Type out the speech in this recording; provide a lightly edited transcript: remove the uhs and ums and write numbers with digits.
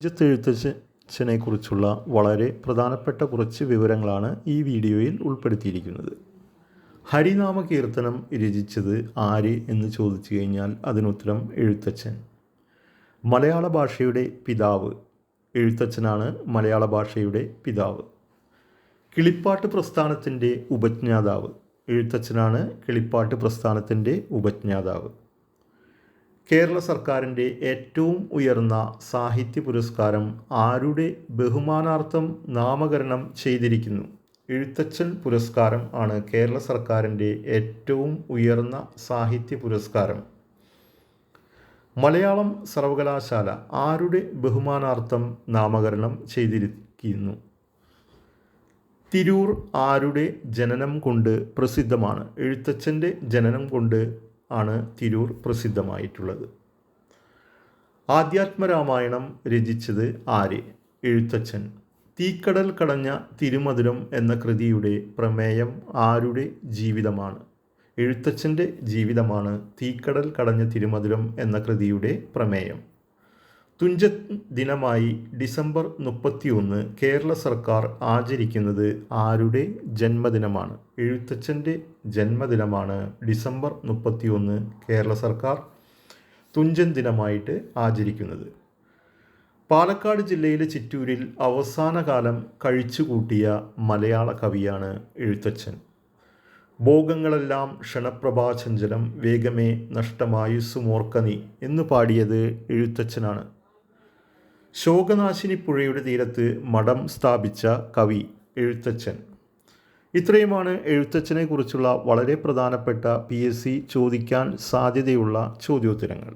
എഴുത്തച്ഛനെക്കുറിച്ചുള്ള വളരെ പ്രധാനപ്പെട്ട കുറച്ച് വിവരങ്ങളാണ് ഈ വീഡിയോയിൽ ഉൾപ്പെടുത്തിയിരിക്കുന്നത്. ഹരിനാമ കീർത്തനം രചിച്ചത് ആര് എന്ന് ചോദിച്ചു കഴിഞ്ഞാൽ അതിനുത്തരം എഴുത്തച്ഛൻ. മലയാള ഭാഷയുടെ പിതാവ് എഴുത്തച്ഛനാണ്. മലയാള ഭാഷയുടെ പിതാവ്. കിളിപ്പാട്ട് പ്രസ്ഥാനത്തിൻ്റെ ഉപജ്ഞാതാവ് എഴുത്തച്ഛനാണ്. കിളിപ്പാട്ട് പ്രസ്ഥാനത്തിൻ്റെ ഉപജ്ഞാതാവ്. കേരള സർക്കാരിൻ്റെ ഏറ്റവും ഉയർന്ന സാഹിത്യ പുരസ്കാരം ആരുടെ ബഹുമാനാർത്ഥം നാമകരണം ചെയ്തിരിക്കുന്നു? എഴുത്തച്ഛൻ പുരസ്കാരം ആണ് കേരള സർക്കാരിൻ്റെ ഏറ്റവും ഉയർന്ന സാഹിത്യ പുരസ്കാരം. മലയാളം സർവകലാശാല ആരുടെ ബഹുമാനാർത്ഥം നാമകരണം ചെയ്തിരിക്കുന്നു? തിരൂർ ആരുടെ ജനനം കൊണ്ട് പ്രസിദ്ധമാണ്? എഴുത്തച്ഛൻ്റെ ജനനം കൊണ്ട് ആണ് തിരൂർ പ്രസിദ്ധമായിട്ടുള്ളത്. ആധ്യാത്മരാമായണം രചിച്ചത് ആര്? എഴുത്തച്ഛൻ. തീക്കടൽ കടഞ്ഞ തിരുമധുരം എന്ന കൃതിയുടെ പ്രമേയം ആരുടെ ജീവിതമാണ്? എഴുത്തച്ഛൻ്റെ ജീവിതമാണ് തീക്കടൽ കടഞ്ഞ തിരുമധുരം എന്ന കൃതിയുടെ പ്രമേയം. തുഞ്ചൻ ദിനമായി ഡിസംബർ 31 കേരള സർക്കാർ ആചരിക്കുന്നത് ആരുടെ ജന്മദിനമാണ്? എഴുത്തച്ഛൻ്റെ ജന്മദിനമാണ് ഡിസംബർ 31 കേരള സർക്കാർ തുഞ്ചൻ ദിനമായിട്ട് ആചരിക്കുന്നത്. പാലക്കാട് ജില്ലയിലെ ചിറ്റൂരിൽ അവസാന കാലം കഴിച്ചുകൂട്ടിയ മലയാള കവിയാണ് എഴുത്തച്ഛൻ. ഭോഗങ്ങളെല്ലാം ക്ഷണപ്രഭാചഞ്ചലം വേഗമേ നഷ്ടമായുസ്സുമോർക്ക നീ എന്ന് പാടിയത് എഴുത്തച്ഛനാണ്. ശോകനാശിനി പുഴയുടെ തീരത്ത് മഠം സ്ഥാപിച്ച കവി എഴുത്തച്ഛൻ. ഇത്രയുമാണ് എഴുത്തച്ഛനെ കുറിച്ചുള്ള വളരെ പ്രധാനപ്പെട്ട PSC ചോദിക്കാൻ സാധ്യതയുള്ള ചോദ്യോത്തരങ്ങൾ.